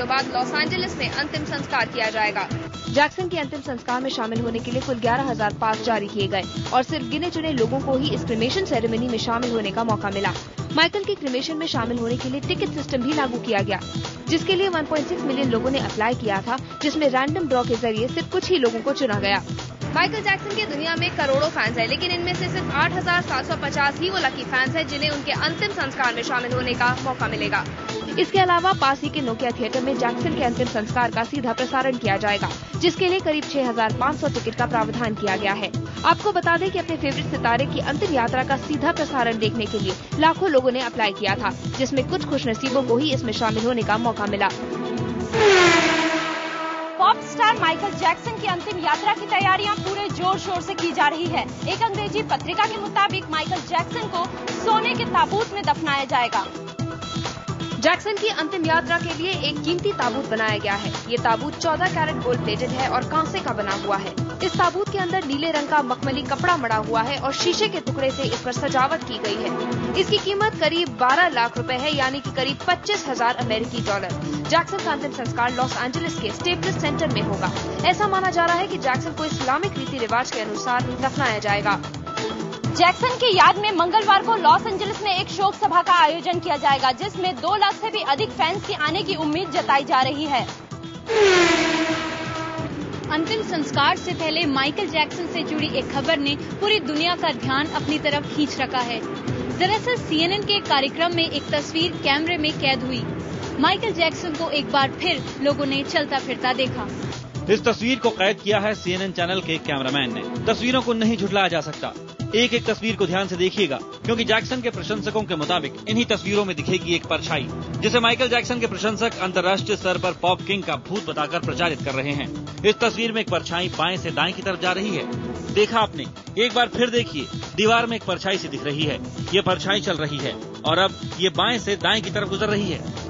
बाद Los Angeles में अंतिम संस्कार किया जाएगा। जैक्सन के अंतिम संस्कार में शामिल होने के लिए कुल 11,000 पास जारी किए गए और सिर्फ गिने चुने लोगों को ही इस क्रिमेशन सेरेमनी में शामिल होने का मौका मिला। माइकल के क्रिमेशन में शामिल होने के लिए टिकट सिस्टम भी लागू किया गया, जिसके लिए 1.6 मिलियन लोगों ने अप्लाई किया था, जिसमें रैंडम ड्रॉ के जरिए सिर्फ कुछ ही लोगों को चुना गया। माइकल जैक्सन के दुनिया में करोड़ों फैंस हैं, लेकिन इनमें से सिर्फ 8,750 ही वो लकी फैंस हैं जिन्हें उनके अंतिम संस्कार में शामिल होने का मौका मिलेगा। इसके अलावा पास ही के नोकिया थिएटर में जैक्सन के अंतिम संस्कार का सीधा प्रसारण किया जाएगा, जिसके लिए करीब 6,500 टिकट का प्रावधान किया गया है। आपको बता दें कि अपने फेवरेट सितारे की अंतिम यात्रा का सीधा प्रसारण देखने के लिए लाखों लोगों ने अप्लाई किया था, जिसमें कुछ खुशनसीबों को ही इसमें शामिल होने का मौका मिला। पॉप स्टार माइकल जैक्सन की अंतिम यात्रा की तैयारियां पूरे जोर शोर से की जा रही है। एक अंग्रेजी पत्रिका के मुताबिक माइकल जैक्सन को सोने के ताबूत में दफनाया जाएगा। जैक्सन की अंतिम यात्रा के लिए एक कीमती ताबूत बनाया गया है। ये ताबूत 14 कैरेट गोल्ड प्लेटेड है और कांसे का बना हुआ है। इस ताबूत के अंदर नीले रंग का मखमली कपड़ा मड़ा हुआ है और शीशे के टुकड़े से इस पर सजावट की गई है। इसकी कीमत करीब 12 लाख रुपए है, यानी कि करीब 25,000 अमेरिकी डॉलर। जैक्सन का अंतिम संस्कार लॉस एंजलिस के स्टेपल्स सेंटर में होगा। ऐसा माना जा रहा है कि जैक्सन को इस्लामिक रीति रिवाज के अनुसार दफनाया जाएगा। जैक्सन की याद में मंगलवार को लॉस एंजलिस में एक शोक सभा का आयोजन किया जाएगा, जिसमें 2 लाख से भी अधिक फैंस के आने की उम्मीद जताई जा रही है। अंतिम संस्कार से पहले माइकल जैक्सन से जुड़ी एक खबर ने पूरी दुनिया का ध्यान अपनी तरफ खींच रखा है। दरअसल CNN के कार्यक्रम में एक तस्वीर कैमरे में कैद हुई। माइकल जैक्सन को एक बार फिर लोगों ने चलता फिरता देखा। इस तस्वीर को कैद किया है CNN चैनल के कैमरामैन ने। तस्वीरों को नहीं झुठलाया जा सकता। एक एक तस्वीर को ध्यान से देखिएगा, क्योंकि जैक्सन के प्रशंसकों के मुताबिक इन्हीं तस्वीरों में दिखेगी एक परछाई, जिसे माइकल जैक्सन के प्रशंसक अंतर्राष्ट्रीय स्तर पर पॉप किंग का भूत बताकर प्रचारित कर रहे हैं। इस तस्वीर में एक परछाई बाएं से दाएं की तरफ जा रही है। देखा आपने? एक बार फिर देखिए, दीवार में एक परछाई सी दिख रही है। ये परछाई चल रही है और अब ये बाएं से दाएं की तरफ गुजर रही है।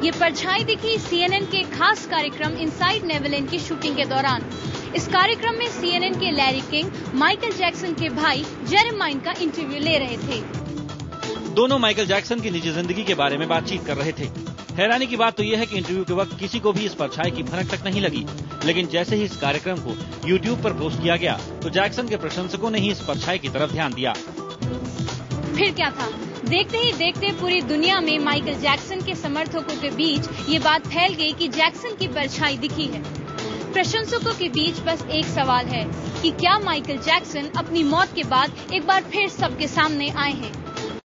ये परछाई दिखी CNN के खास कार्यक्रम इनसाइड नेवरलैंड की शूटिंग के दौरान। इस कार्यक्रम में CNN के लैरी किंग माइकल जैक्सन के भाई जेरेमाइन का इंटरव्यू ले रहे थे। दोनों माइकल जैक्सन की निजी जिंदगी के बारे में बातचीत कर रहे थे। हैरानी की बात तो यह है कि इंटरव्यू के वक्त किसी को भी इस परछाई की भनक तक नहीं लगी, लेकिन जैसे ही इस कार्यक्रम को YouTube पर पोस्ट किया गया तो जैक्सन के प्रशंसकों ने ही इस परछाई की तरफ ध्यान दिया। फिर क्या था, देखते ही देखते पूरी दुनिया में माइकल जैक्सन के समर्थकों के बीच ये बात फैल गई कि जैक्सन की परछाई दिखी है। प्रशंसकों के बीच बस एक सवाल है कि क्या माइकल जैक्सन अपनी मौत के बाद एक बार फिर सबके सामने आए हैं।